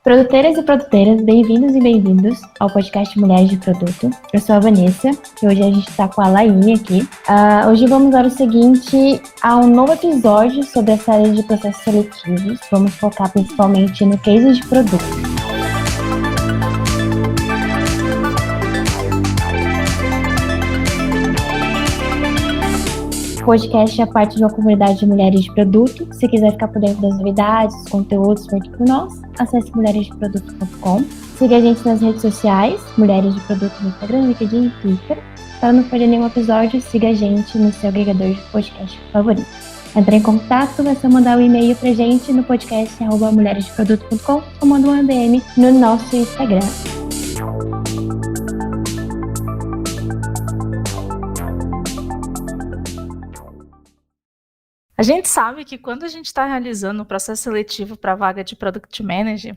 Produteiras e produteiras, bem-vindos e bem-vindos ao podcast Mulheres de Produto. Eu sou a Vanessa e hoje a gente está com a Laine aqui. Hoje vamos dar o seguinte a um novo episódio sobre a série de processos seletivos. Vamos focar principalmente no case de produto. O podcast é parte de uma comunidade de mulheres de produto. Se quiser ficar por dentro das novidades, dos conteúdos feitos por nós, acesse mulheresdeproduto.com. Siga a gente nas redes sociais, Mulheres de Produto no Instagram, LinkedIn e Twitter. Para não perder nenhum episódio, siga a gente no seu agregador de podcast favorito. Entre em contato, é só mandar um e-mail pra gente no podcast @mulheresdeproduto.com ou manda um DM no nosso Instagram. A gente sabe que quando a gente está realizando o processo seletivo para a vaga de Product Manager,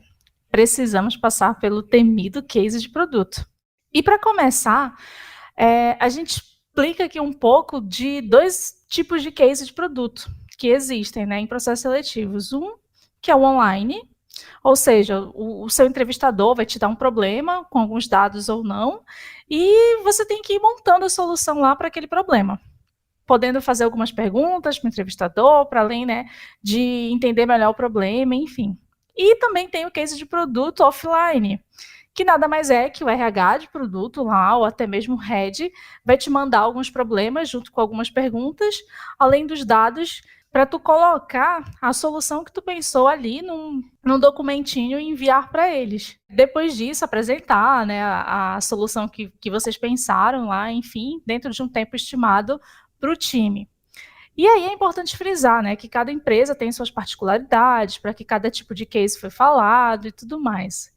precisamos passar pelo temido case de produto. E para começar, a gente explica aqui um pouco de dois tipos de case de produto que existem, né, em processos seletivos. Um, que é o online, ou seja, o seu entrevistador vai te dar um problema com alguns dados ou não, e você tem que ir montando a solução lá para aquele problema, podendo fazer algumas perguntas para o entrevistador, para além, né, de entender melhor o problema, enfim. E também tem o case de produto offline, que nada mais é que o RH de produto lá, ou até mesmo o head, vai te mandar alguns problemas junto com algumas perguntas, além dos dados, para tu colocar a solução que tu pensou ali num documentinho e enviar para eles. Depois disso, apresentar, né, a solução que vocês pensaram lá, enfim, dentro de um tempo estimado para o time. E aí é importante frisar, né, que cada empresa tem suas particularidades, para que cada tipo de case foi falado e tudo mais.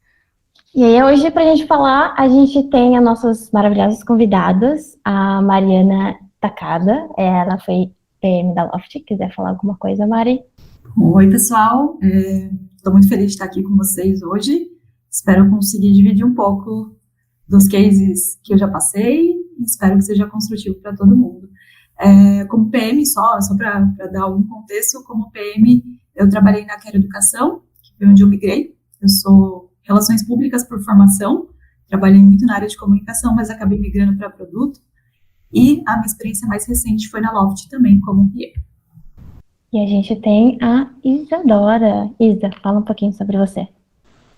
E aí hoje, para a gente falar, a gente tem as nossas maravilhosas convidadas, a Mariana Takada, ela foi PM da Loft. Quiser falar alguma coisa, Mari? Oi, pessoal, estou muito feliz de estar aqui com vocês hoje. Espero conseguir dividir um pouco dos cases que eu já passei e espero que seja construtivo para todo mundo. Como PM, só para dar um contexto, como PM, eu trabalhei na Quero Educação, que foi onde eu migrei. Eu sou Relações Públicas por formação, trabalhei muito na área de comunicação, mas acabei migrando para produto. E a minha experiência mais recente foi na Loft também, como PM. E a gente tem a Isadora. Isa, fala um pouquinho sobre você.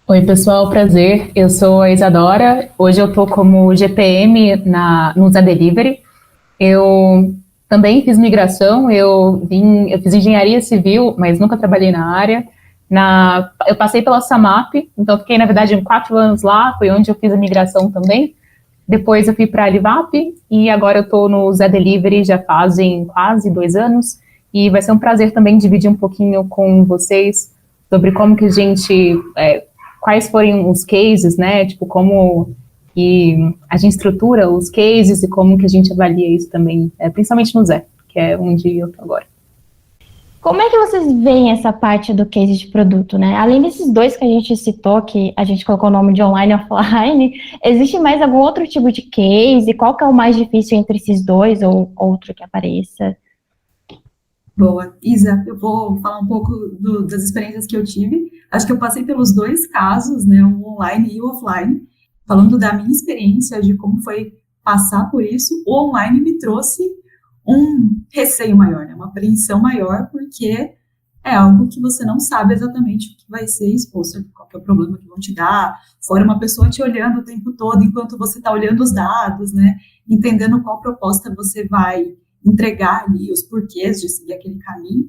Oi, pessoal, prazer. Eu sou a Isadora. Hoje eu estou como GPM no Zé Delivery. Eu também fiz migração, eu fiz engenharia civil, mas nunca trabalhei na área. Eu passei pela Samap, então fiquei, na verdade, 4 anos lá, foi onde eu fiz a migração também. Depois eu fui para a Livap e agora eu estou no Zé Delivery já fazem quase 2 anos. E vai ser um prazer também dividir um pouquinho com vocês sobre como que a gente, quais foram os cases, né, tipo, como que a gente estrutura os cases e como que a gente avalia isso também, principalmente no Zé, que é onde eu tô agora. Como é que vocês veem essa parte do case de produto, né? Além desses dois que a gente citou, que a gente colocou o nome de online e offline, existe mais algum outro tipo de case? Qual que é o mais difícil entre esses dois ou outro que apareça? Boa. Isa, eu vou falar um pouco das experiências que eu tive. Acho que eu passei pelos dois casos, né, o online e o offline. Falando da minha experiência, de como foi passar por isso, o online me trouxe um receio maior, né? Uma apreensão maior, porque é algo que você não sabe exatamente o que vai ser exposto, qual que é o problema que vão te dar, fora uma pessoa te olhando o tempo todo enquanto você está olhando os dados, né? Entendendo qual proposta você vai entregar ali, os porquês de seguir aquele caminho.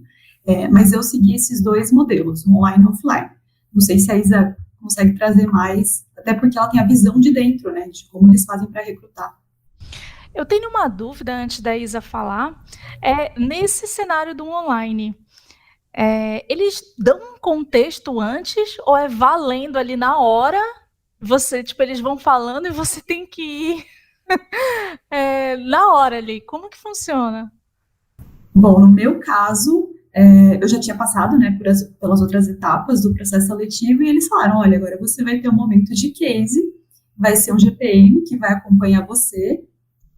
Mas eu segui esses dois modelos, online e offline. Não sei se a Isa consegue trazer mais, até porque ela tem a visão de dentro, né, de como eles fazem para recrutar. Eu tenho uma dúvida antes da Isa falar, nesse cenário do online, eles dão um contexto antes ou é valendo ali na hora, eles vão falando e você tem que ir na hora ali, como que funciona? Bom, no meu caso, eu já tinha passado, né, pelas outras etapas do processo seletivo e eles falaram, olha, agora você vai ter um momento de case, vai ser um GPM que vai acompanhar você.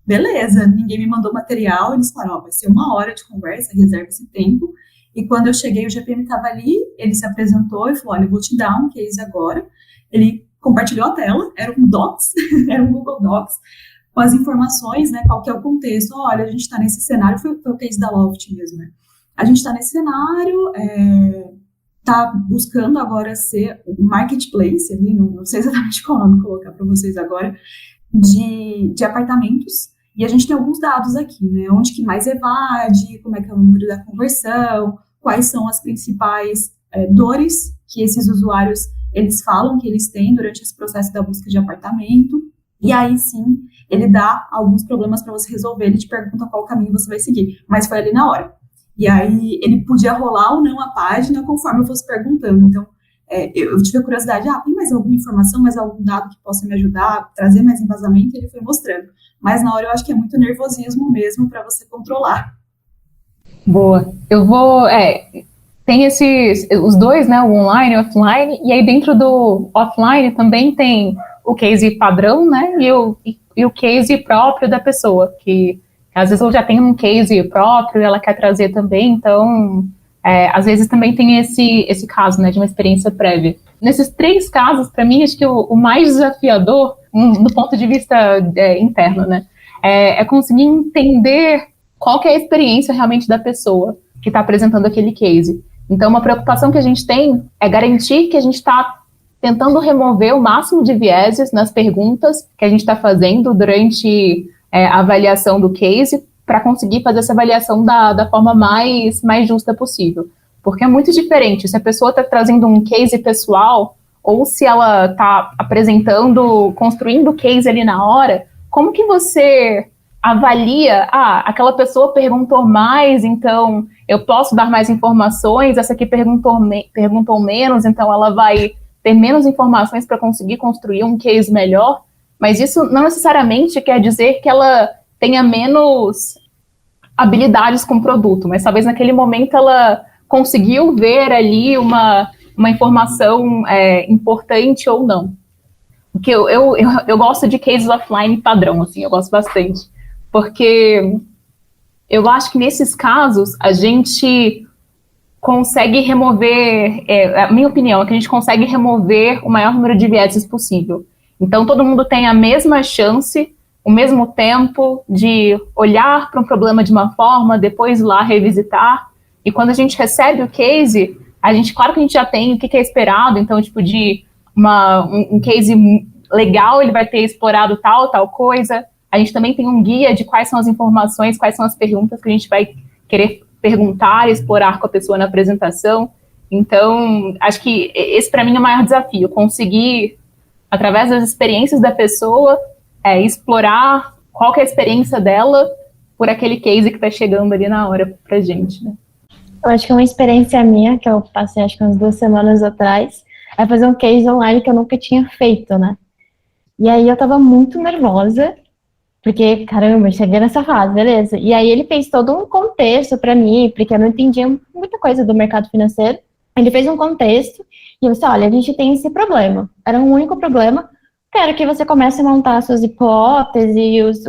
Beleza, ninguém me mandou material, eles falaram, vai ser 1 hora de conversa, reserva esse tempo, E quando eu cheguei, o GPM estava ali, ele se apresentou e falou, olha, eu vou te dar um case agora. Ele compartilhou a tela, era um Docs, era um Google Docs, com as informações, né, qual que é o contexto. Olha, a gente está nesse cenário, foi o case da Loft mesmo, né? A gente está nesse cenário, está buscando agora ser um marketplace, ali, não sei exatamente qual nome colocar para vocês agora, de apartamentos, e a gente tem alguns dados aqui, né, onde que mais evade, como é que é o número da conversão, quais são as principais dores que esses usuários, eles falam que eles têm durante esse processo da busca de apartamento, e aí sim, ele dá alguns problemas para você resolver, ele te pergunta qual caminho você vai seguir, mas foi ali na hora. E aí ele podia rolar ou não a página conforme eu fosse perguntando. Então, eu tive a curiosidade, tem mais alguma informação, mais algum dado que possa me ajudar, trazer mais embasamento, e ele foi mostrando. Mas na hora eu acho que é muito nervosismo mesmo para você controlar. Boa. Eu vou... tem os dois, né, o online e o offline, e aí dentro do offline também tem o case padrão, né, e o case próprio da pessoa, que às vezes ela já tem um case próprio e ela quer trazer também, então, às vezes também tem esse caso, né, de uma experiência prévia. Nesses 3 casos, para mim, acho que o mais desafiador, do ponto de vista interno, né, é conseguir entender qual que é a experiência realmente da pessoa que está apresentando aquele case. Então, uma preocupação que a gente tem é garantir que a gente está tentando remover o máximo de vieses nas perguntas que a gente está fazendo durante a avaliação do case, para conseguir fazer essa avaliação da forma mais justa possível. Porque é muito diferente se a pessoa está trazendo um case pessoal ou se ela está construindo o case ali na hora. Como que você avalia, aquela pessoa perguntou mais, então eu posso dar mais informações, essa aqui perguntou menos, então ela vai ter menos informações para conseguir construir um case melhor, mas isso não necessariamente quer dizer que ela tenha menos habilidades com o produto, mas talvez naquele momento ela conseguiu ver ali uma informação importante ou não. Porque eu gosto de cases offline padrão, assim, eu gosto bastante, porque eu acho que nesses casos a gente consegue remover, a minha opinião é que a gente consegue remover o maior número de vieses possível. Então todo mundo tem a mesma chance, o mesmo tempo de olhar para um problema de uma forma, depois ir lá revisitar, e quando a gente recebe o case, claro que a gente já tem o que é esperado, então tipo de um case legal, ele vai ter explorado tal coisa. A gente também tem um guia de quais são as informações, quais são as perguntas que a gente vai querer perguntar, explorar com a pessoa na apresentação. Então, acho que esse para mim é o maior desafio, conseguir, através das experiências da pessoa, explorar qual que é a experiência dela por aquele case que está chegando ali na hora pra gente, né? Eu acho que é uma experiência minha, que eu passei acho que umas 2 semanas atrás, é fazer um case online que eu nunca tinha feito, né? E aí eu tava muito nervosa, porque, caramba, cheguei nessa fase, beleza. E aí ele fez todo um contexto pra mim, porque eu não entendia muita coisa do mercado financeiro. Ele fez um contexto e eu disse, olha, a gente tem esse problema. Era um único problema. Quero que você comece a montar suas hipóteses,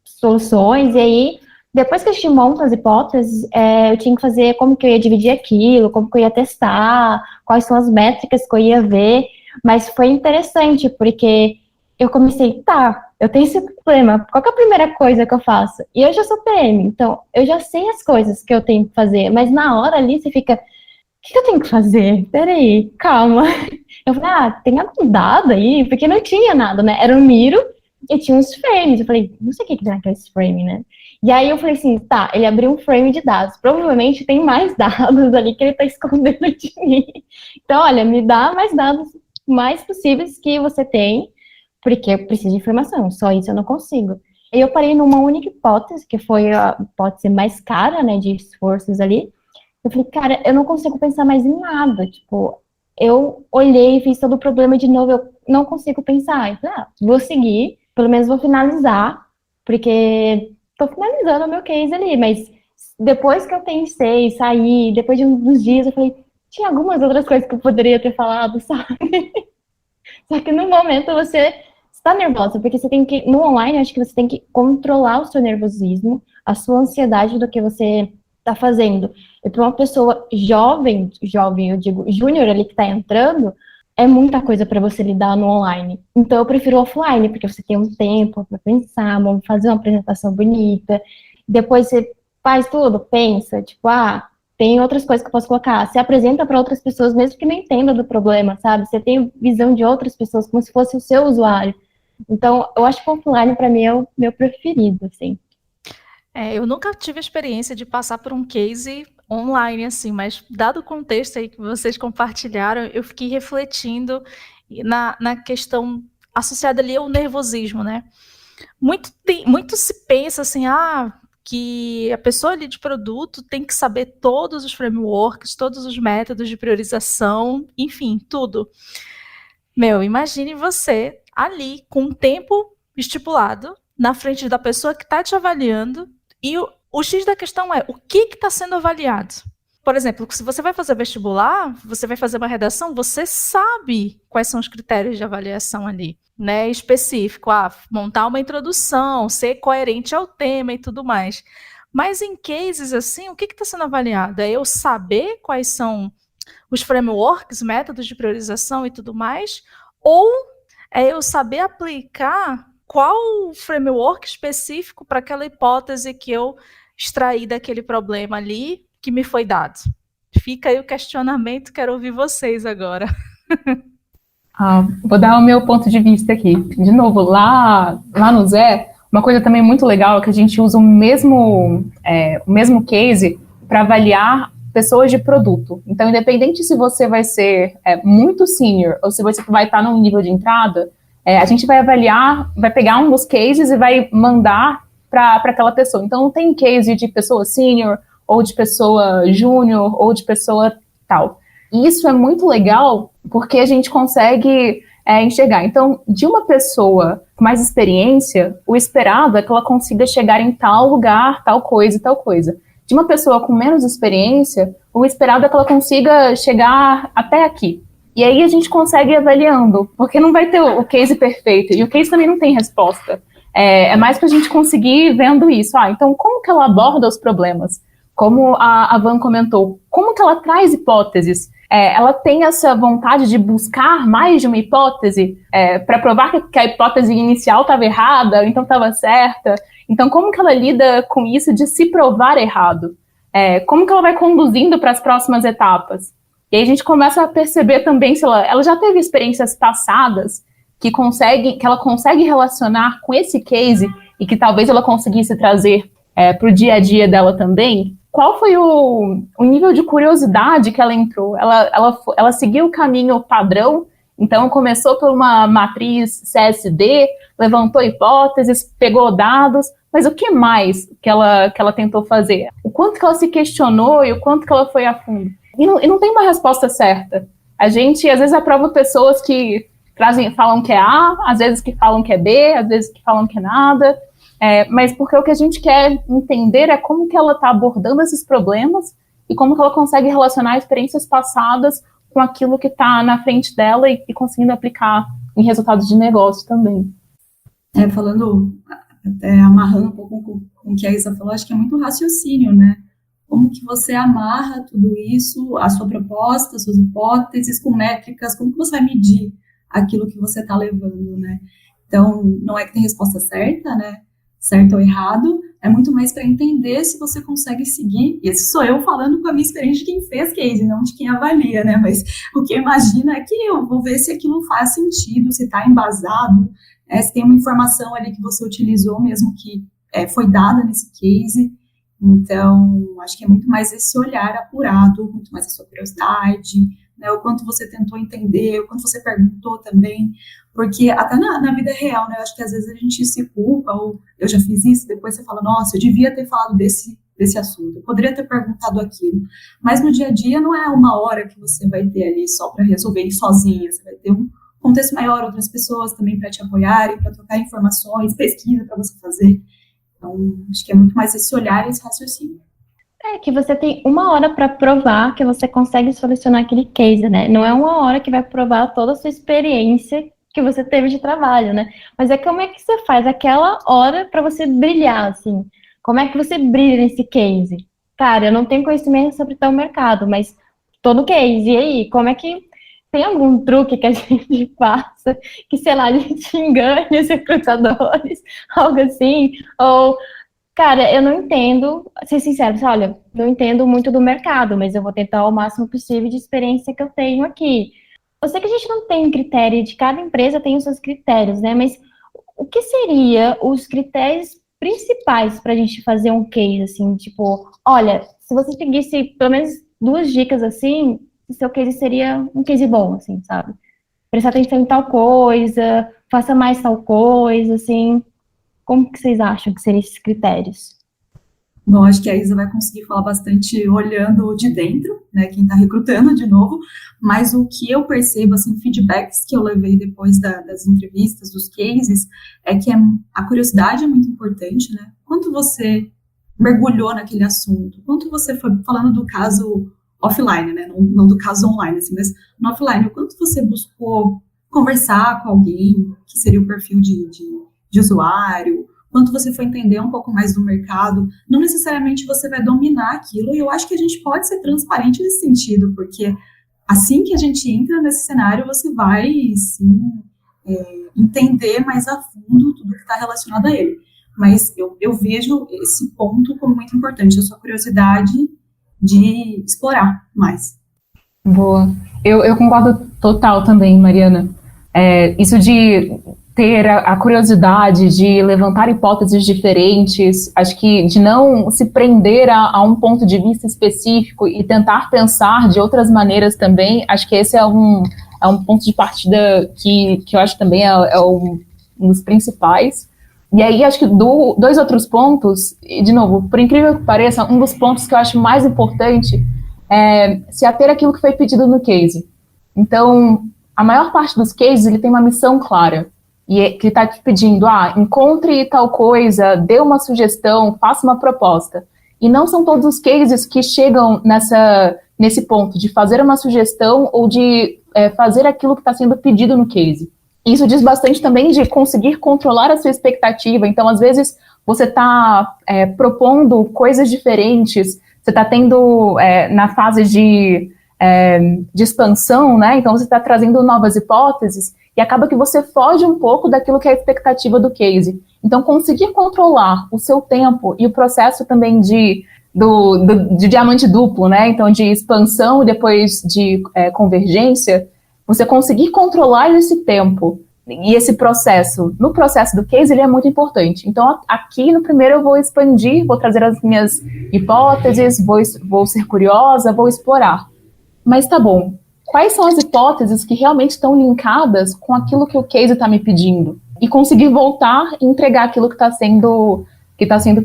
soluções, e aí, depois que a gente monta as hipóteses, eu tinha que fazer como que eu ia dividir aquilo, como que eu ia testar, quais são as métricas que eu ia ver. Mas foi interessante, porque eu comecei, eu tenho esse problema, qual que é a primeira coisa que eu faço? E eu já sou PM, então eu já sei as coisas que eu tenho que fazer, mas na hora ali você fica, o que eu tenho que fazer? Peraí, calma. Eu falei, tem algum dado aí? Porque não tinha nada, né? Era um Miro e tinha uns frames. Eu falei, não sei o que tem naqueles frames, né? E aí eu falei assim, ele abriu um frame de dados. Provavelmente tem mais dados ali que ele tá escondendo de mim. Então, olha, me dá mais dados mais possíveis que você tem, porque eu preciso de informação, só isso eu não consigo. E eu parei numa única hipótese, que foi a hipótese mais cara, né, de esforços ali. Eu falei, cara, eu não consigo pensar mais em nada, tipo, eu olhei e fiz todo o problema de novo, eu não consigo pensar. Eu falei, vou seguir, pelo menos vou finalizar, porque tô finalizando o meu case ali, mas depois que eu pensei, saí, depois de uns dias, eu falei, tinha algumas outras coisas que eu poderia ter falado, sabe? Só que no momento você está nervosa, porque você tem que, no online, acho que você tem que controlar o seu nervosismo, a sua ansiedade do que você tá fazendo. E para uma pessoa jovem, eu digo júnior ali que tá entrando, é muita coisa para você lidar no online. Então eu prefiro offline, porque você tem um tempo para pensar, vamos fazer uma apresentação bonita. Depois você faz tudo, pensa, tipo, tem outras coisas que eu posso colocar. Você apresenta para outras pessoas, mesmo que não entendam do problema, sabe? Você tem visão de outras pessoas, como se fosse o seu usuário. Então, eu acho que o offline, para mim, é o meu preferido, assim. Eu nunca tive a experiência de passar por um case online, assim, mas dado o contexto aí que vocês compartilharam, eu fiquei refletindo na questão associada ali ao nervosismo, né? Muito se pensa assim, que a pessoa ali de produto tem que saber todos os frameworks, todos os métodos de priorização, enfim, tudo. Imagine você ali com um tempo estipulado na frente da pessoa que está te avaliando e o X da questão é o que está sendo avaliado. Por exemplo, se você vai fazer vestibular, você vai fazer uma redação, você sabe quais são os critérios de avaliação ali, né? Específico, montar uma introdução, ser coerente ao tema e tudo mais. Mas em cases assim, o que está sendo avaliado? É eu saber quais são os frameworks, métodos de priorização e tudo mais, ou é eu saber aplicar qual framework específico para aquela hipótese que eu extraí daquele problema ali que me foi dado. Fica aí o questionamento, quero ouvir vocês agora. Vou dar o meu ponto de vista aqui. De novo, lá no Zé, uma coisa também muito legal é que a gente usa o mesmo case para avaliar pessoas de produto. Então, independente se você vai ser muito senior ou se você vai estar num nível de entrada, a gente vai avaliar, vai pegar um dos cases e vai mandar para aquela pessoa. Então, não tem case de pessoa senior ou de pessoa júnior ou de pessoa tal. E isso é muito legal porque a gente consegue enxergar. Então, de uma pessoa com mais experiência, o esperado é que ela consiga chegar em tal lugar, tal coisa e tal coisa. De uma pessoa com menos experiência, o esperado é que ela consiga chegar até aqui. E aí a gente consegue ir avaliando, porque não vai ter o case perfeito, e o case também não tem resposta. É mais para a gente conseguir ir vendo isso. Então, como que ela aborda os problemas? Como a Van comentou, como que ela traz hipóteses? Ela tem essa vontade de buscar mais de uma hipótese para provar que a hipótese inicial estava errada, então estava certa. Então, como que ela lida com isso de se provar errado? Como que ela vai conduzindo para as próximas etapas? E aí a gente começa a perceber também se ela já teve experiências passadas que ela consegue relacionar com esse case e que talvez ela conseguisse trazer para o dia a dia dela também. Qual foi o nível de curiosidade que ela entrou? Ela seguiu o caminho padrão, então começou por uma matriz CSD, levantou hipóteses, pegou dados, mas o que mais que ela tentou fazer? O quanto que ela se questionou e o quanto que ela foi a fundo? E não tem uma resposta certa. A gente, às vezes, aprova pessoas que falam que é A, às vezes que falam que é B, às vezes que falam que é nada, mas porque o que a gente quer entender é como que ela está abordando esses problemas e como que ela consegue relacionar experiências passadas com aquilo que está na frente dela e conseguindo aplicar em resultados de negócio também. Falando, até amarrando um pouco com o que a Isa falou, acho que é muito raciocínio, né? Como que você amarra tudo isso, a sua proposta, as suas hipóteses, com métricas, como que você vai medir aquilo que você está levando, né? Então, não é que tem resposta certa, né? Certo ou errado, é muito mais para entender se você consegue seguir. E esse sou eu falando com a minha experiência de quem fez case, não de quem avalia, né? Mas o que eu imagino é que eu vou ver se aquilo faz sentido, se está embasado, se tem uma informação ali que você utilizou mesmo que foi dada nesse case. Então, acho que é muito mais esse olhar apurado, muito mais a sua curiosidade, né, o quanto você tentou entender, o quanto você perguntou também, porque até na vida real, né, eu acho que às vezes a gente se culpa, ou eu já fiz isso, depois você fala, nossa, eu devia ter falado desse assunto, eu poderia ter perguntado aquilo, mas no dia a dia não é uma hora que você vai ter ali só para resolver isso sozinha, você vai ter um contexto maior, outras pessoas também para te apoiarem, para trocar informações, pesquisa para você fazer. Então, acho que é muito mais esse olhar e esse raciocínio. Que você tem uma hora para provar que você consegue solucionar aquele case, né? Não é uma hora que vai provar toda a sua experiência que você teve de trabalho, né? Mas como é que você faz aquela hora para você brilhar, assim? Como é que você brilha nesse case? cara, eu não tenho conhecimento sobre tal mercado, mas tô no case. E aí, como é que tem algum truque que a gente faça que, sei lá, a gente engane os recrutadores, algo assim? Ou, cara, eu não entendo, ser sincero, olha, não entendo muito do mercado, mas eu vou tentar o máximo possível de experiência que eu tenho aqui. Eu sei que a gente não tem critério, de cada empresa tem os seus critérios, né? Mas o que seria os critérios principais para a gente fazer um case, assim, tipo, olha, se você seguisse pelo menos 2 dicas assim, o seu case seria um case bom, assim, sabe? Prestar atenção em tal coisa, faça mais tal coisa, assim. Como que vocês acham que seriam esses critérios? Bom, acho que a Isa vai conseguir falar bastante olhando de dentro, né, quem está recrutando de novo, mas o que eu percebo, assim, feedbacks que eu levei depois das entrevistas, dos cases, é que a curiosidade é muito importante, né? Quanto você mergulhou naquele assunto, quanto você foi, falando do caso offline, né, não do caso online, assim, mas no offline, o quanto você buscou conversar com alguém, que seria o perfil de usuário, quanto você foi entender um pouco mais do mercado, não necessariamente você vai dominar aquilo, e eu acho que a gente pode ser transparente nesse sentido, porque assim que a gente entra nesse cenário, você vai, sim, entender mais a fundo tudo que está relacionado a ele. Mas eu vejo esse ponto como muito importante, a sua curiosidade de explorar mais. Boa. Eu concordo total também, Mariana. Isso de ter a curiosidade de levantar hipóteses diferentes, acho que de não se prender a um ponto de vista específico e tentar pensar de outras maneiras também, acho que esse é um ponto de partida que eu acho também é um dos principais. E aí, acho que dois outros pontos, e de novo, por incrível que pareça, um dos pontos que eu acho mais importante é se ater àquilo que foi pedido no case. Então, a maior parte dos cases, ele tem uma missão clara, e que está te pedindo, encontre tal coisa, dê uma sugestão, faça uma proposta. E não são todos os cases que chegam nesse ponto de fazer uma sugestão ou de fazer aquilo que está sendo pedido no case. Isso diz bastante também de conseguir controlar a sua expectativa. Então, às vezes, você está propondo coisas diferentes, você está tendo, na fase de expansão, né? Então, você está trazendo novas hipóteses e acaba que você foge um pouco daquilo que é a expectativa do case. Então, conseguir controlar o seu tempo e o processo também de diamante duplo, né? Então, de expansão e depois de convergência, você conseguir controlar esse tempo e esse processo, no processo do case, ele é muito importante. Então, aqui no primeiro eu vou expandir, vou trazer as minhas hipóteses, vou ser curiosa, vou explorar. Mas tá bom, quais são as hipóteses que realmente estão linkadas com aquilo que o case está me pedindo? E conseguir voltar e entregar aquilo que está sendo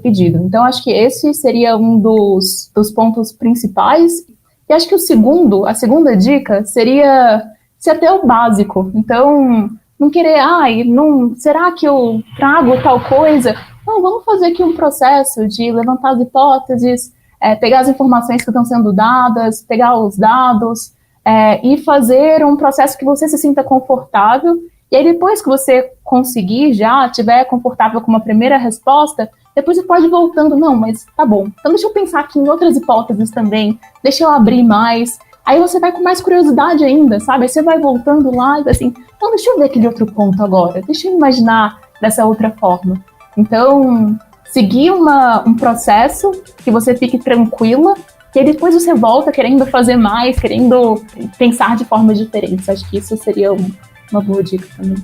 pedido. Então, acho que esse seria um dos pontos principais. E acho que a segunda dica seria ser até o básico. Então, não querer, será que eu trago tal coisa? Não, vamos fazer aqui um processo de levantar as hipóteses, pegar as informações que estão sendo dadas, pegar os dados, e fazer um processo que você se sinta confortável. E aí, depois que você conseguir já, estiver confortável com uma primeira resposta, depois você pode ir voltando, não, mas tá bom. Então, deixa eu pensar aqui em outras hipóteses também, deixa eu abrir mais. Aí você vai com mais curiosidade ainda, sabe? Aí você vai voltando lá e vai assim, então deixa eu ver aquele outro ponto agora, deixa eu imaginar dessa outra forma. Então, seguir um processo que você fique tranquila, e aí depois você volta querendo fazer mais, querendo pensar de formas diferentes. Acho que isso seria uma boa dica também.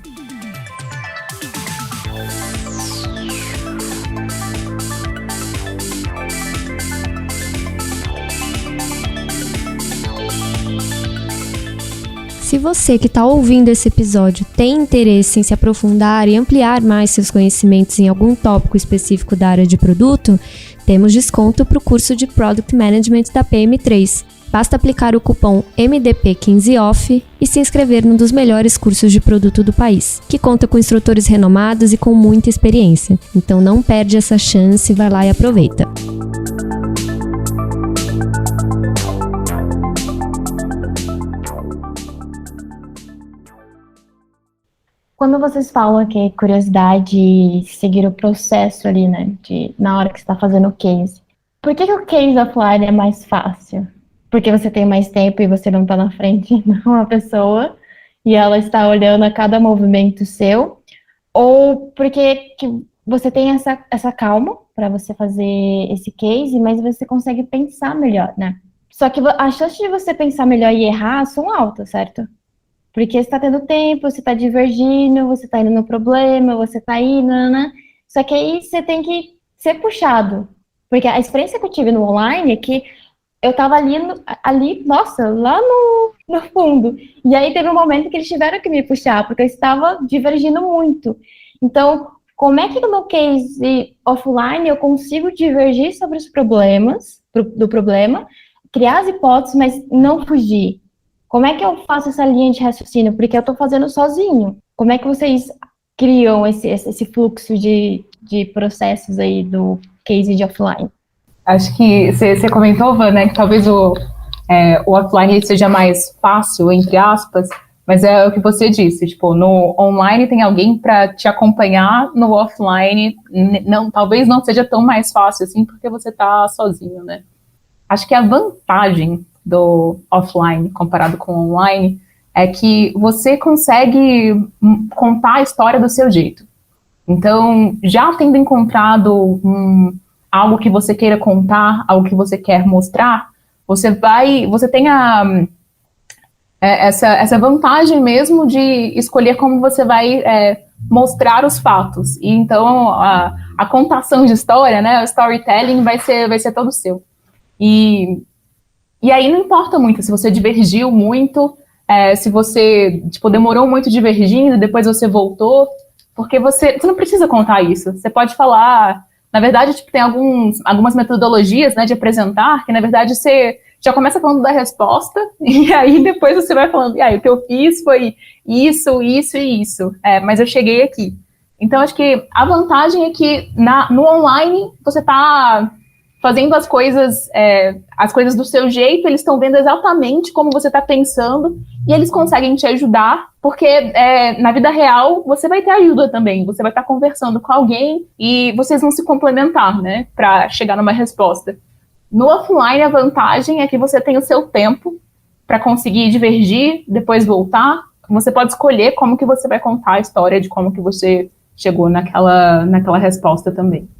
Se você que está ouvindo esse episódio tem interesse em se aprofundar e ampliar mais seus conhecimentos em algum tópico específico da área de produto, temos desconto para o curso de Product Management da PM3. Basta aplicar o cupom MDP15OFF e se inscrever num dos melhores cursos de produto do país, que conta com instrutores renomados e com muita experiência. Então não perde essa chance, vai lá e aproveita. Quando vocês falam que é curiosidade e seguir o processo ali, né, na hora que você está fazendo o case, Por que o case offline é mais fácil? Porque você tem mais tempo e você não tá na frente de uma pessoa e ela está olhando a cada movimento seu? Ou porque que você tem essa calma para você fazer esse case, mas você consegue pensar melhor, né? Só que a chance de você pensar melhor e errar são altas, certo? Porque você está tendo tempo, você está divergindo, você está indo no problema, você está indo, né? Só que aí você tem que ser puxado. Porque a experiência que eu tive no online é que eu estava ali, nossa, lá no fundo. E aí teve um momento que eles tiveram que me puxar, porque eu estava divergindo muito. Então, como é que no meu case offline eu consigo divergir sobre os problemas, do problema, criar as hipóteses, mas não fugir? Como é que eu faço essa linha de raciocínio? Porque eu estou fazendo sozinho. Como é que vocês criam esse fluxo de processos aí do case de offline? Acho que você comentou, Van, né, que talvez o offline seja mais fácil, entre aspas, mas é o que você disse, tipo, no online tem alguém para te acompanhar, no offline talvez não seja tão mais fácil assim, porque você está sozinho, né? Acho que a vantagem do offline comparado com o online é que você consegue contar a história do seu jeito. Então, já tendo encontrado algo que você queira contar, algo que você quer mostrar, você tem essa vantagem mesmo de escolher como você vai mostrar os fatos. E então, a contação de história, né, o storytelling vai ser todo seu. E aí não importa muito se você divergiu muito, se você demorou muito divergindo, depois você voltou, porque você não precisa contar isso. Você pode falar, na verdade, tem algumas metodologias, né, de apresentar, que na verdade você já começa falando da resposta, e aí depois você vai falando, o que eu fiz foi isso, isso e isso, mas eu cheguei aqui. Então, acho que a vantagem é que no online você está fazendo as coisas do seu jeito, eles estão vendo exatamente como você está pensando e eles conseguem te ajudar, porque na vida real você vai ter ajuda também, você vai estar conversando com alguém e vocês vão se complementar, né, para chegar numa resposta. No offline, a vantagem é que você tem o seu tempo para conseguir divergir, depois voltar. Você pode escolher como que você vai contar a história de como que você chegou naquela resposta também.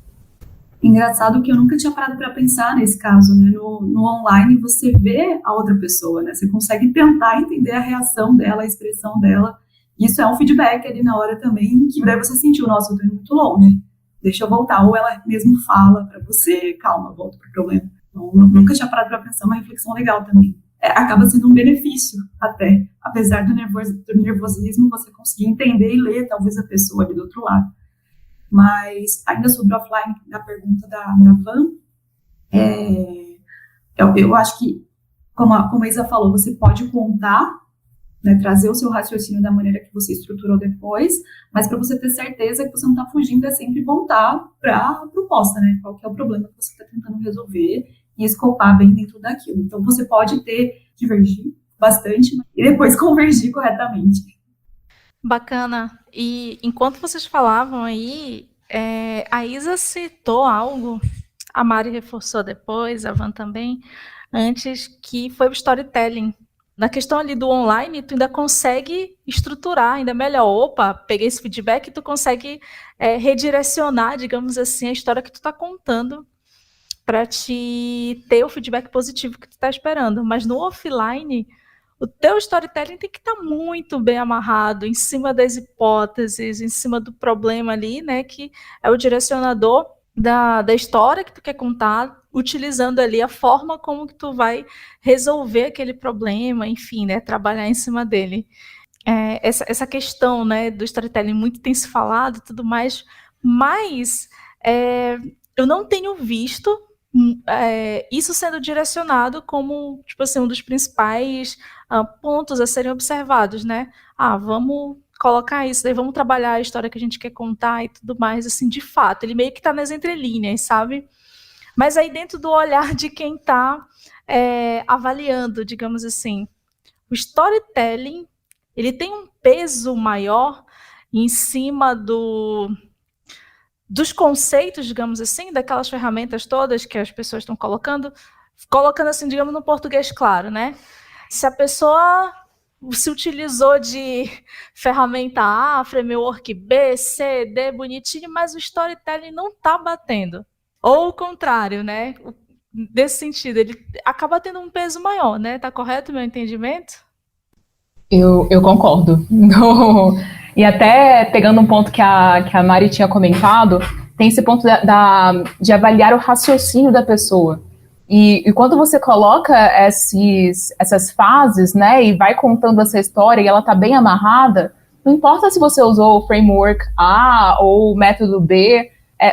Engraçado que eu nunca tinha parado para pensar nesse caso, né? No online você vê a outra pessoa, né? Você consegue tentar entender a reação dela, a expressão dela. Isso é um feedback ali na hora também, que daí você sentiu, nossa, eu tô indo muito longe, deixa eu voltar. Ou ela mesmo fala para você, calma, volta pro problema. Então, nunca tinha parado para pensar, uma reflexão legal também. Acaba sendo um benefício até, apesar do nervosismo, você conseguir entender e ler talvez a pessoa ali do outro lado. Mas, ainda sobre o offline, da pergunta da Van, eu acho que, como a Isa falou, você pode contar, né, trazer o seu raciocínio da maneira que você estruturou depois, mas para você ter certeza que você não está fugindo, é sempre voltar para a proposta, né? Qual que é o problema que você está tentando resolver e escopar bem dentro daquilo. Então, você pode divergir bastante e depois convergir corretamente. Bacana. E enquanto vocês falavam aí, a Isa citou algo, a Mari reforçou depois, a Van também, antes, que foi o storytelling. Na questão ali do online, tu ainda consegue estruturar ainda melhor. Opa, peguei esse feedback e tu consegue redirecionar, digamos assim, a história que tu está contando para te ter o feedback positivo que tu está esperando. Mas no offline, o teu storytelling tem que estar muito bem amarrado, em cima das hipóteses, em cima do problema ali, né, que é o direcionador da história que tu quer contar, utilizando ali a forma como que tu vai resolver aquele problema, enfim, né, trabalhar em cima dele. Essa questão, né, do storytelling muito tem se falado e tudo mais, mas eu não tenho visto isso sendo direcionado como, tipo assim, um dos principais pontos a serem observados, né? Vamos colocar isso, daí vamos trabalhar a história que a gente quer contar e tudo mais, assim, de fato. Ele meio que está nas entrelinhas, sabe? Mas aí dentro do olhar de quem está avaliando, digamos assim, o storytelling, ele tem um peso maior em cima dos conceitos, digamos assim, daquelas ferramentas todas que as pessoas estão colocando assim, digamos, no português claro, né? Se a pessoa se utilizou de ferramenta A, framework B, C, D, bonitinho, mas o storytelling não está batendo. Ou o contrário, né? Nesse sentido, ele acaba tendo um peso maior, né? Tá correto o meu entendimento? Eu concordo. E até pegando um ponto que a Mari tinha comentado, tem esse ponto de avaliar o raciocínio da pessoa. E quando você coloca essas fases, né, e vai contando essa história e ela tá bem amarrada, não importa se você usou o framework A ou o método B,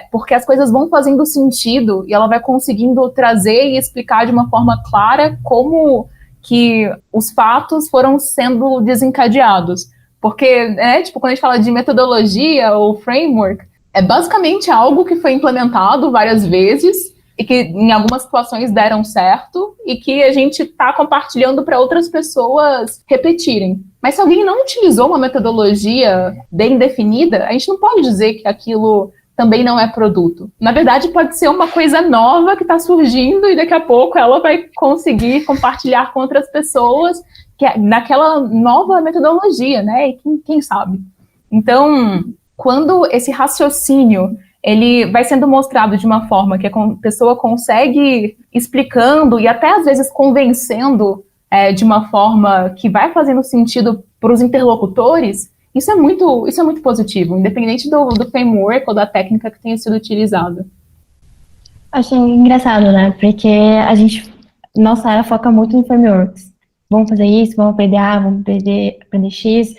porque as coisas vão fazendo sentido e ela vai conseguindo trazer e explicar de uma forma clara como que os fatos foram sendo desencadeados. Porque, quando a gente fala de metodologia ou framework, é basicamente algo que foi implementado várias vezes e que em algumas situações deram certo e que a gente está compartilhando para outras pessoas repetirem. Mas se alguém não utilizou uma metodologia bem definida, a gente não pode dizer que aquilo também não é produto. Na verdade, pode ser uma coisa nova que está surgindo e daqui a pouco ela vai conseguir compartilhar com outras pessoas naquela nova metodologia, né? E quem sabe? Então, quando esse raciocínio ele vai sendo mostrado de uma forma que a pessoa consegue explicando e até às vezes convencendo de uma forma que vai fazendo sentido para os interlocutores, isso é muito positivo, independente do framework ou da técnica que tenha sido utilizada. Achei engraçado, né? Porque nossa área foca muito em frameworks. Vamos fazer isso, vamos aprender A, vamos aprender X.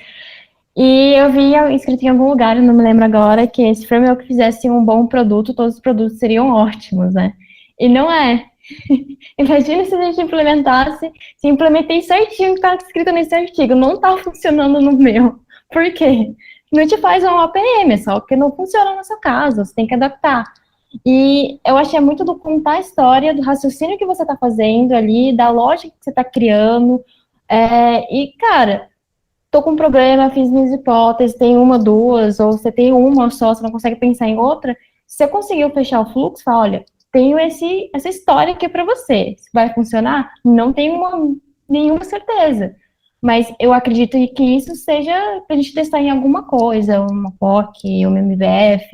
E eu vi escrito em algum lugar, eu não me lembro agora, que esse framework fizesse um bom produto, todos os produtos seriam ótimos, né? E não é. Imagina se a gente se implementei certinho o que está escrito nesse artigo, não está funcionando no meu. Por quê? Não te faz um OPM, só que não funciona no seu caso, você tem que adaptar. E eu achei muito do contar a história, do raciocínio que você está fazendo ali, da lógica que você está criando. E, cara, tô com um problema, fiz minhas hipóteses, tem uma, duas, ou você tem uma só, você não consegue pensar em outra. Se você conseguiu fechar o fluxo, fala, olha, tenho essa história aqui para você. Se vai funcionar? Não tenho nenhuma certeza. Mas eu acredito que isso seja para a gente testar em alguma coisa, uma POC, uma MVF,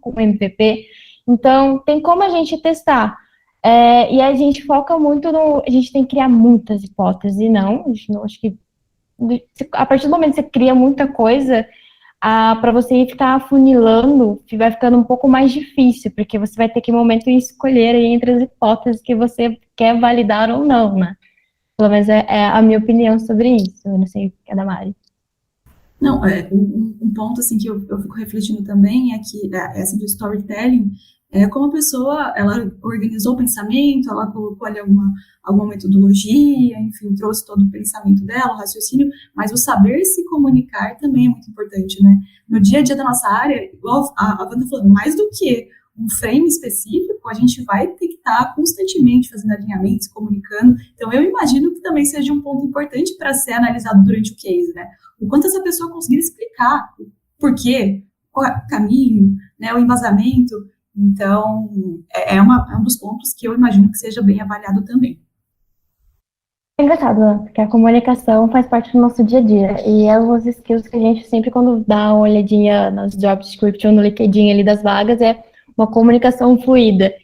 um MVP. Então, tem como a gente testar. E a gente foca muito a gente tem que criar muitas hipóteses, acho que a partir do momento que você cria muita coisa, para você ficar afunilando, vai ficando um pouco mais difícil, porque você vai ter que, em momento, escolher entre as hipóteses que você quer validar ou não, né? Pelo menos é a minha opinião sobre isso. Eu não sei o que é da Mari. Não, um ponto assim, que eu fico refletindo também é que essa do storytelling, como a pessoa, ela organizou o pensamento, ela colocou ali alguma metodologia, enfim, trouxe todo o pensamento dela, o raciocínio, mas o saber se comunicar também é muito importante, né? No dia a dia da nossa área, igual a Wanda falou, mais do que um frame específico, a gente vai ter que estar constantemente fazendo alinhamentos, comunicando. Então, eu imagino que também seja um ponto importante para ser analisado durante o case, né? O quanto essa pessoa conseguir explicar o porquê, qual é o caminho, né, o embasamento. Então, é um dos pontos que eu imagino que seja bem avaliado também. É engraçado, né? Porque a comunicação faz parte do nosso dia a dia. E é uma das skills que a gente sempre, quando dá uma olhadinha nas job description, no LinkedIn ali das vagas, é uma comunicação fluida.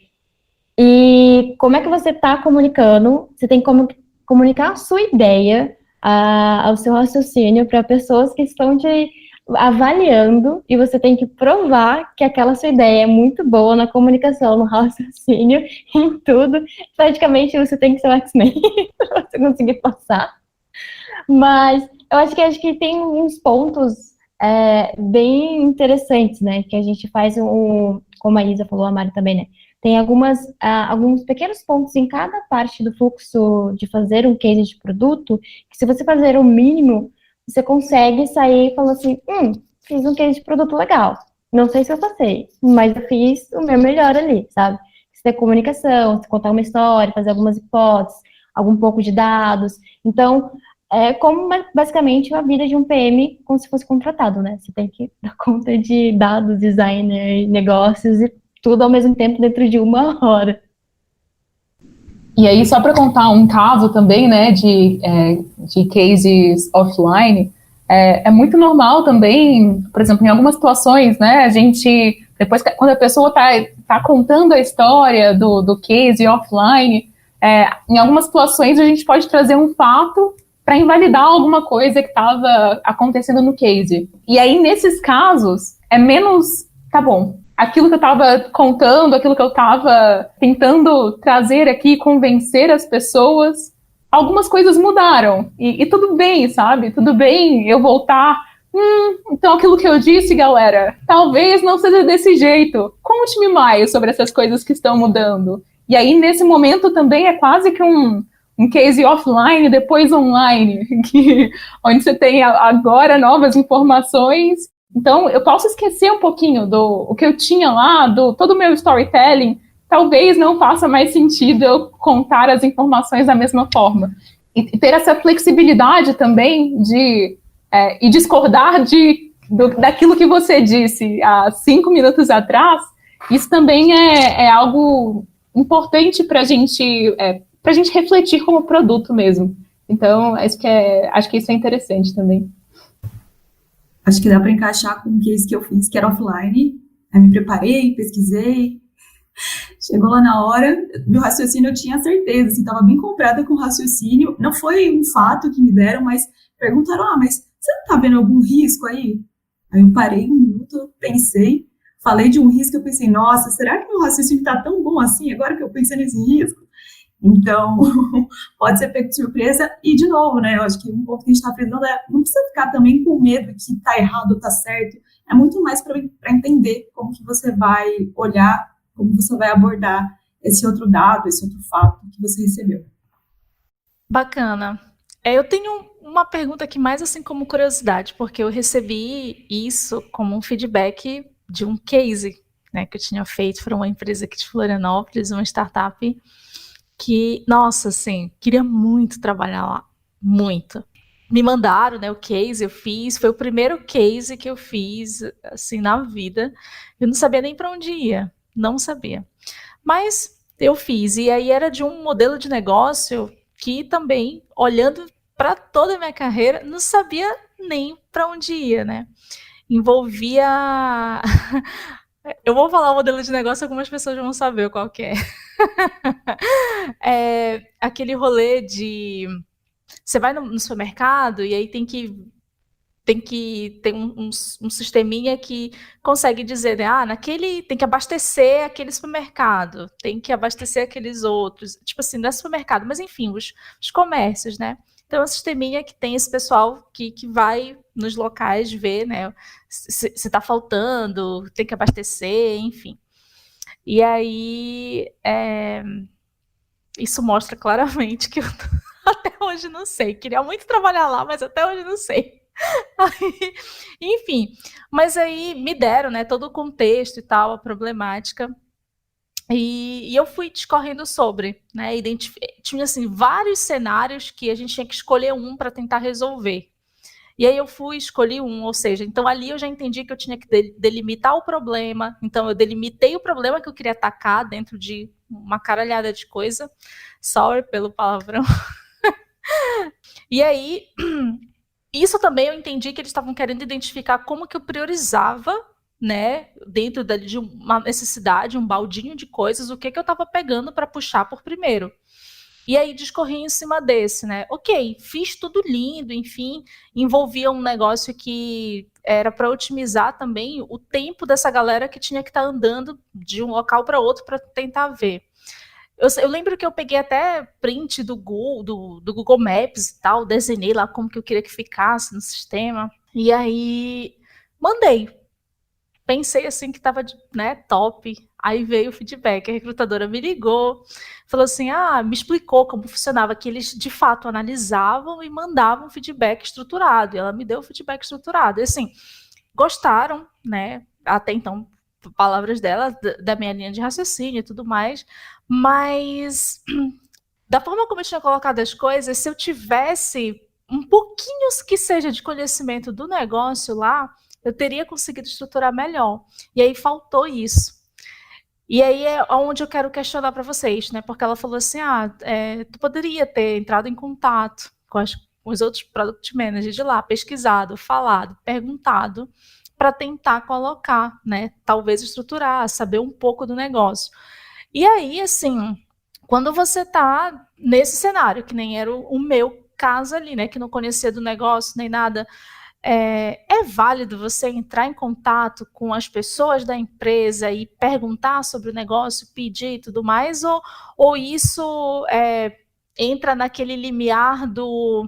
E como é que você está comunicando? Você tem como comunicar a sua ideia, ao seu raciocínio para pessoas que estão te avaliando, e você tem que provar que aquela sua ideia é muito boa na comunicação, no raciocínio, em tudo. Praticamente você tem que ser o X-Men para você conseguir passar. Mas eu acho que tem uns pontos bem interessantes, né? Que a gente faz como a Isa falou, a Mari também, né? Tem alguns pequenos pontos em cada parte do fluxo de fazer um case de produto, que se você fazer o mínimo, você consegue sair e falar assim, fiz um case de produto legal. Não sei se eu passei, mas eu fiz o meu melhor ali, sabe? Você ter comunicação, você contar uma história, fazer algumas hipóteses, algum pouco de dados. Então, É como basicamente a vida de um PM como se fosse contratado, né? Você tem que dar conta de dados, designer, negócios e tudo ao mesmo tempo dentro de uma hora. E aí, só para contar um caso também, né, de cases offline, é muito normal também, por exemplo, em algumas situações, né, a gente, depois, quando a pessoa tá contando a história do case offline, em algumas situações a gente pode trazer um fato para invalidar alguma coisa que estava acontecendo no case. E aí, nesses casos, é menos, tá bom, aquilo que eu estava contando, aquilo que eu estava tentando trazer aqui, convencer as pessoas, algumas coisas mudaram. E tudo bem, sabe? Tudo bem eu voltar. Então aquilo que eu disse, galera, talvez não seja desse jeito. Conte-me mais sobre essas coisas que estão mudando. E aí, nesse momento, também é quase que um case offline, depois online, onde você tem agora novas informações. Então, eu posso esquecer um pouquinho do que eu tinha lá, todo o meu storytelling, talvez não faça mais sentido eu contar as informações da mesma forma. E ter essa flexibilidade também de e discordar daquilo que você disse há 5 minutos atrás, isso também é algo importante para a gente refletir como produto mesmo. Então, acho que isso é interessante também. Acho que dá para encaixar com um case que eu fiz, que era offline. Aí me preparei, pesquisei. Chegou lá na hora, meu raciocínio eu tinha certeza, assim, estava bem comprada com o raciocínio. Não foi um fato que me deram, mas perguntaram, mas você não está vendo algum risco aí? Aí eu parei um minuto, pensei, falei de um risco, eu pensei, nossa, será que meu raciocínio está tão bom assim, agora que eu pensei nesse risco? Então, pode ser pego de surpresa. E, de novo, né, eu acho que um ponto que a gente está frisando não precisa ficar também com medo que está errado ou está certo. É muito mais para entender como que você vai olhar, como você vai abordar esse outro dado, esse outro fato que você recebeu. Bacana. Eu tenho uma pergunta aqui mais assim como curiosidade, porque eu recebi isso como um feedback de um case, né, que eu tinha feito para uma empresa aqui de Florianópolis, uma startup que, nossa, assim, queria muito trabalhar lá, muito. Me mandaram, né, o case, eu fiz, foi o primeiro case que eu fiz, assim, na vida. Eu não sabia nem para onde ia, não sabia. Mas eu fiz, e aí era de um modelo de negócio que também, olhando para toda a minha carreira, não sabia nem para onde ia, né? Envolvia... Eu vou falar o modelo de negócio, algumas pessoas vão saber qual que é. Aquele rolê de... Você vai no supermercado e aí tem que ter um sisteminha que consegue dizer, né, naquele tem que abastecer aquele supermercado, tem que abastecer aqueles outros. Tipo assim, não é supermercado, mas enfim, os comércios, né? Então é um sisteminha que tem esse pessoal que vai nos locais ver, né, se tá faltando, tem que abastecer, enfim. E aí, isso mostra claramente que eu até hoje não sei. Queria muito trabalhar lá, mas até hoje não sei. Aí, enfim, mas aí me deram, né, todo o contexto e tal, a problemática. E eu fui discorrendo sobre, né, tinha assim vários cenários que a gente tinha que escolher um para tentar resolver. E aí eu escolhi um, ou seja, então ali eu já entendi que eu tinha que delimitar o problema, então eu delimitei o problema que eu queria atacar dentro de uma caralhada de coisa, sorry pelo palavrão. E aí, isso também eu entendi que eles estavam querendo identificar como que eu priorizava, né, dentro de uma necessidade, um baldinho de coisas, o que eu estava pegando para puxar por primeiro. E aí discorri em cima desse, né? Ok, fiz tudo lindo, enfim, envolvia um negócio que era para otimizar também o tempo dessa galera que tinha que estar andando de um local para outro para tentar ver. Eu lembro que eu peguei até print do Google Maps e tal, desenhei lá como que eu queria que ficasse no sistema. E aí mandei. Pensei assim que estava, né, top. Aí veio o feedback, a recrutadora me ligou, falou assim, me explicou como funcionava, que eles de fato analisavam e mandavam feedback estruturado, e ela me deu o feedback estruturado, e assim, gostaram, né, até então, palavras dela, da minha linha de raciocínio e tudo mais, mas da forma como eu tinha colocado as coisas, se eu tivesse um pouquinho que seja de conhecimento do negócio lá, eu teria conseguido estruturar melhor. E aí faltou isso. E aí é onde eu quero questionar para vocês, né? Porque ela falou assim, tu poderia ter entrado em contato com os outros Product Managers de lá, pesquisado, falado, perguntado, para tentar colocar, né? Talvez estruturar, saber um pouco do negócio. E aí, assim, quando você está nesse cenário, que nem era o meu caso ali, né? Que não conhecia do negócio nem nada, é válido você entrar em contato com as pessoas da empresa e perguntar sobre o negócio, pedir e tudo mais, ou isso entra naquele limiar do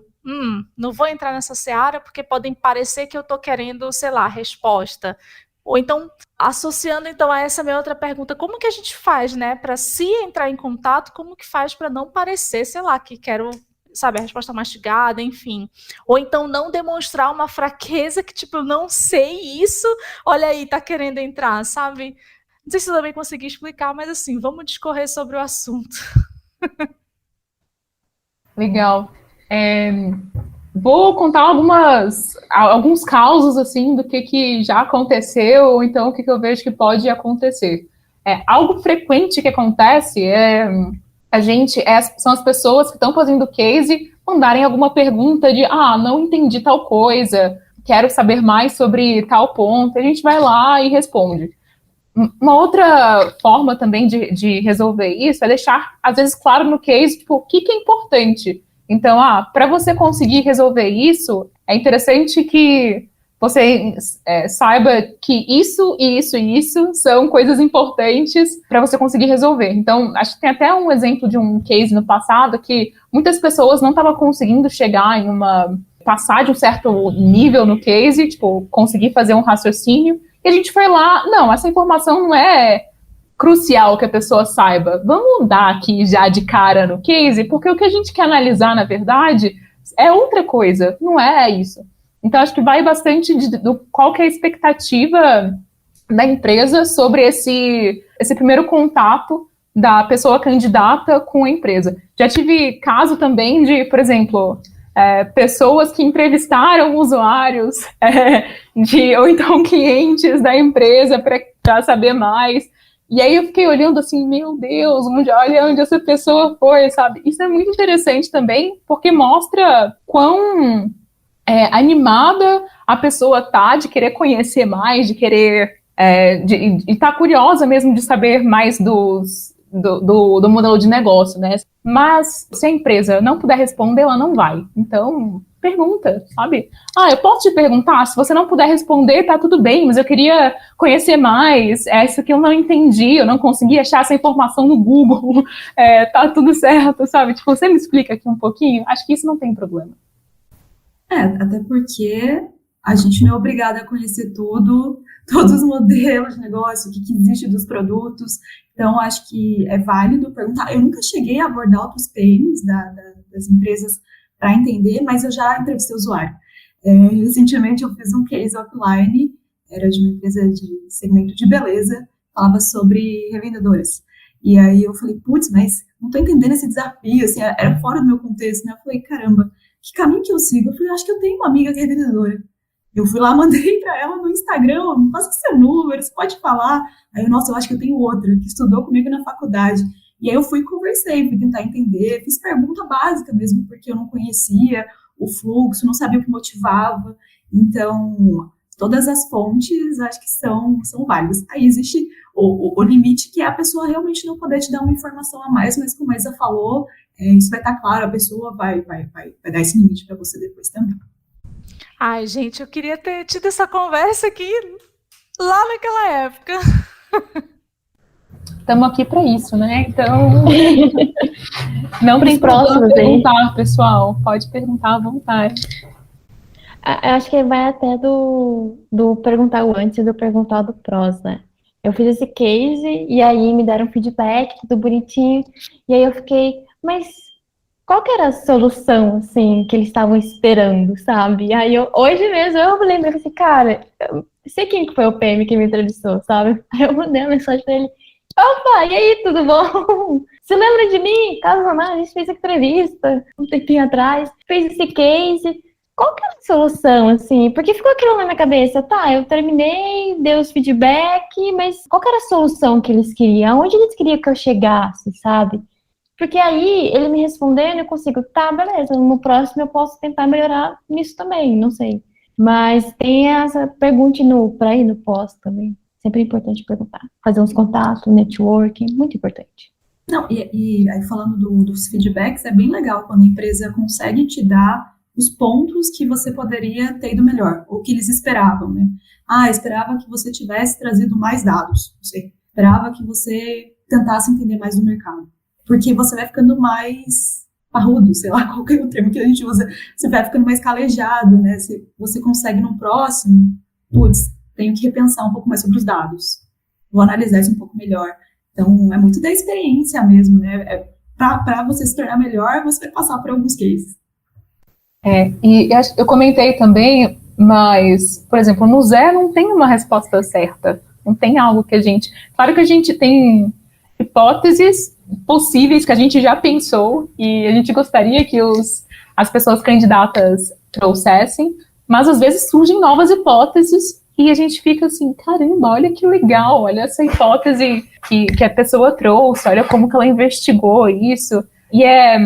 não vou entrar nessa seara porque podem parecer que eu estou querendo, sei lá, resposta. Ou então, associando então a essa minha outra pergunta, como que a gente faz, né, para se entrar em contato, como que faz para não parecer, sei lá, que quero, sabe, a resposta mastigada, enfim. Ou então não demonstrar uma fraqueza que, tipo, eu não sei isso, olha aí, tá querendo entrar, sabe? Não sei se eu também consegui explicar, mas assim, vamos discorrer sobre o assunto. Legal. Vou contar alguns causos, assim, do que já aconteceu, ou então o que eu vejo que pode acontecer. Algo frequente que acontece são as pessoas que estão fazendo case mandarem alguma pergunta de, não entendi tal coisa, quero saber mais sobre tal ponto, a gente vai lá e responde. Uma outra forma também de resolver isso é deixar, às vezes, claro no case, tipo, o que é importante. Então, para você conseguir resolver isso, é interessante que você saiba que isso e isso e isso são coisas importantes para você conseguir resolver. Então, acho que tem até um exemplo de um case no passado que muitas pessoas não estavam conseguindo chegar passar de um certo nível no case, tipo, conseguir fazer um raciocínio, e a gente foi lá, não, essa informação não é crucial que a pessoa saiba. Vamos dar aqui já de cara no case, porque o que a gente quer analisar, na verdade, é outra coisa, não é isso. Então, acho que vai bastante do qual que é a expectativa da empresa sobre esse primeiro contato da pessoa candidata com a empresa. Já tive caso também de, por exemplo, pessoas que entrevistaram usuários ou então clientes da empresa para saber mais. E aí eu fiquei olhando assim, meu Deus, olha onde essa pessoa foi, sabe? Isso é muito interessante também, porque mostra quão animada a pessoa tá de querer conhecer mais, de querer de estar curiosa mesmo de saber mais do modelo de negócio, né? Mas se a empresa não puder responder, ela não vai. Então, pergunta, sabe? Eu posso te perguntar? Se você não puder responder, tá tudo bem, mas eu queria conhecer mais. Isso que eu não entendi, eu não consegui achar essa informação no Google. Tá tudo certo, sabe? Tipo, você me explica aqui um pouquinho? Acho que isso não tem problema. Até porque a gente não é obrigada a conhecer tudo, todos os modelos de negócio, o que existe dos produtos. Então, acho que é válido perguntar. Eu nunca cheguei a abordar outros PMs das empresas para entender, mas eu já entrevistei o usuário. Recentemente, eu fiz um case offline, era de uma empresa de segmento de beleza, falava sobre revendedoras. E aí eu falei, putz, mas não estou entendendo esse desafio, assim, era fora do meu contexto, né? Eu falei, caramba, que caminho que eu sigo? Eu falei, acho que eu tenho uma amiga que é revendedora. Eu fui lá, mandei para ela no Instagram, me passa seu número, você pode falar. Aí eu acho que eu tenho outra, que estudou comigo na faculdade. E aí eu fui e conversei, fui tentar entender, fiz pergunta básica mesmo, porque eu não conhecia o fluxo, não sabia o que motivava. Então, todas as fontes acho que são válidas. Aí existe o limite, que é a pessoa realmente não poder te dar uma informação a mais, mas como a Isa falou, isso vai estar claro, a pessoa vai dar esse limite para você depois também. Ai, gente, eu queria ter tido essa conversa aqui lá naquela época. Estamos aqui para isso, né? Então, não tem problema perguntar, pessoal. Pode perguntar à vontade. Eu acho que vai até do perguntar o antes e do perguntar do prós, né? Eu fiz esse case e aí me deram feedback, tudo bonitinho. E aí eu fiquei, mas qual que era a solução, assim, que eles estavam esperando, sabe? E aí hoje mesmo eu lembrei assim, cara, eu sei quem foi o PM que me entrevistou, sabe? Aí eu mandei uma mensagem pra ele, opa, e aí, tudo bom? você lembra de mim? Caso não, a gente fez entrevista um tempinho atrás, fez esse case. Qual que é a solução, assim? Porque ficou aquilo na minha cabeça, tá, eu terminei, dei os feedback, mas qual que era a solução que eles queriam? Onde eles queriam que eu chegasse, sabe? Porque aí, ele me respondendo, eu consigo, tá, beleza, no próximo eu posso tentar melhorar nisso também, não sei. Mas tem essa pergunta pra ir no pós também. Sempre é importante perguntar. Fazer uns contatos, networking, muito importante. Não, e aí falando dos feedbacks, é bem legal quando a empresa consegue te dar os pontos que você poderia ter ido melhor, ou que eles esperavam, né? Esperava que você tivesse trazido mais dados, não sei. Esperava que você tentasse entender mais do mercado. Porque você vai ficando mais parrudo, sei lá, qual que é o termo que a gente usa. Você vai ficando mais calejado, né? Você consegue no próximo, tenho que repensar um pouco mais sobre os dados. Vou analisar isso um pouco melhor. Então, é muito da experiência mesmo, né? Para você se tornar melhor, você vai passar por alguns cases. E eu comentei também, mas, por exemplo, no Zé não tem uma resposta certa. Não tem algo que a gente... Claro que a gente tem hipóteses possíveis que a gente já pensou e a gente gostaria que as pessoas candidatas trouxessem, mas às vezes surgem novas hipóteses e a gente fica assim, caramba, olha que legal, olha essa hipótese que a pessoa trouxe, olha como que ela investigou isso. E é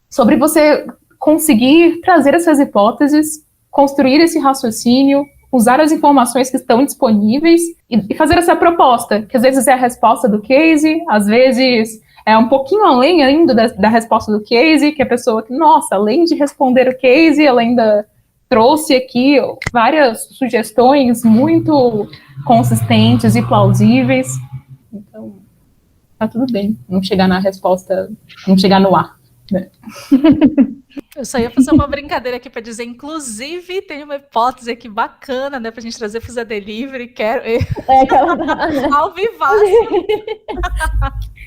sobre você conseguir trazer essas hipóteses, construir esse raciocínio, usar as informações que estão disponíveis e fazer essa proposta, que às vezes é a resposta do case, às vezes é um pouquinho além ainda da resposta do case, que a pessoa, nossa, além de responder o case, ela ainda trouxe aqui várias sugestões muito consistentes e plausíveis. Então, tá tudo bem não chegar na resposta, não chegar no ar, né? Eu só ia fazer uma brincadeira aqui para dizer, inclusive, tem uma hipótese aqui bacana, né, pra gente trazer pro Zé Delivery, quero... Ao vivaço.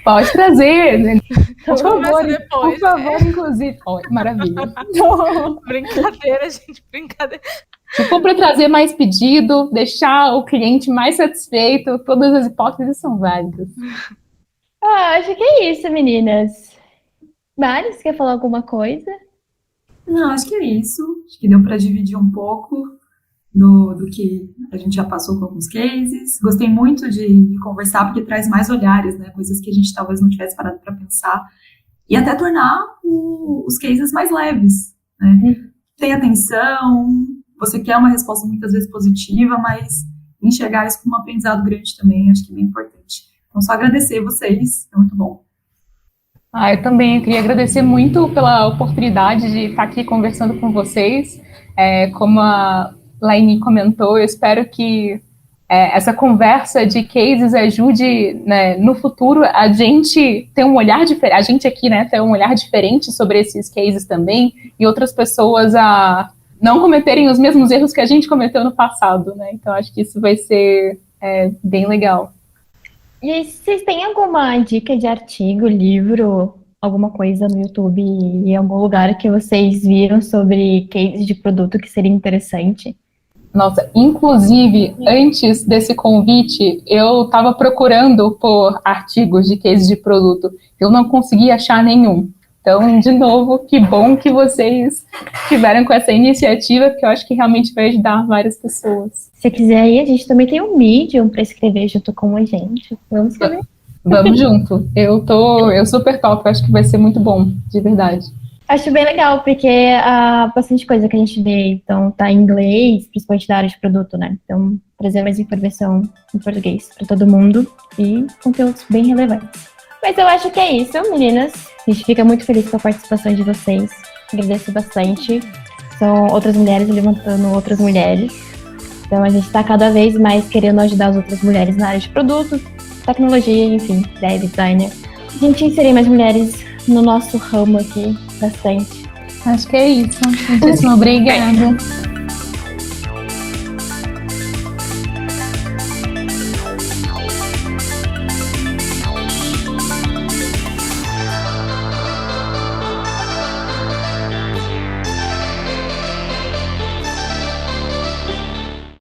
Pode trazer, né? Por favor, inclusive. Maravilha. Brincadeira, gente, brincadeira. Se for para trazer mais pedido, deixar o cliente mais satisfeito, todas as hipóteses são válidas. Acho que é isso, meninas. Mari, você quer falar alguma coisa? Não, acho que é isso. Acho que deu para dividir um pouco do que a gente já passou com alguns cases. Gostei muito de conversar, porque traz mais olhares, né? Coisas que a gente talvez não tivesse parado para pensar. E até tornar os cases mais leves, né? Tem atenção, você quer uma resposta muitas vezes positiva, mas enxergar isso como um aprendizado grande também, acho que é bem importante. Então, só agradecer vocês, é muito bom. Eu também queria agradecer muito pela oportunidade de estar aqui conversando com vocês. Como a Laine comentou, eu espero que essa conversa de cases ajude, né, no futuro a gente ter um olhar diferente, a gente aqui, né, ter um olhar diferente sobre esses cases também, e outras pessoas a não cometerem os mesmos erros que a gente cometeu no passado, né? Então acho que isso vai ser bem legal. E vocês têm alguma dica de artigo, livro, alguma coisa no YouTube, em algum lugar que vocês viram sobre cases de produto que seria interessante? Nossa, inclusive, antes desse convite, eu estava procurando por artigos de cases de produto. Eu não consegui achar nenhum. Então, de novo, que bom que vocês tiveram com essa iniciativa, porque eu acho que realmente vai ajudar várias pessoas. Se quiser aí, a gente também tem um Medium para escrever junto com a gente. Vamos escrever? Vamos junto. Eu super top, acho que vai ser muito bom, de verdade. Acho bem legal, porque há bastante coisa que a gente vê, então tá em inglês, principalmente da área de produto, né? Então, trazer mais informação em português para todo mundo e conteúdos bem relevantes. Mas eu acho que é isso, meninas. A gente fica muito feliz com a participação de vocês. Agradeço bastante. São outras mulheres levantando outras mulheres. Então a gente está cada vez mais querendo ajudar as outras mulheres na área de produtos, tecnologia, enfim, dev, designer. A gente inserir mais mulheres no nosso ramo aqui, bastante. Acho que é isso. Muitíssimo obrigada.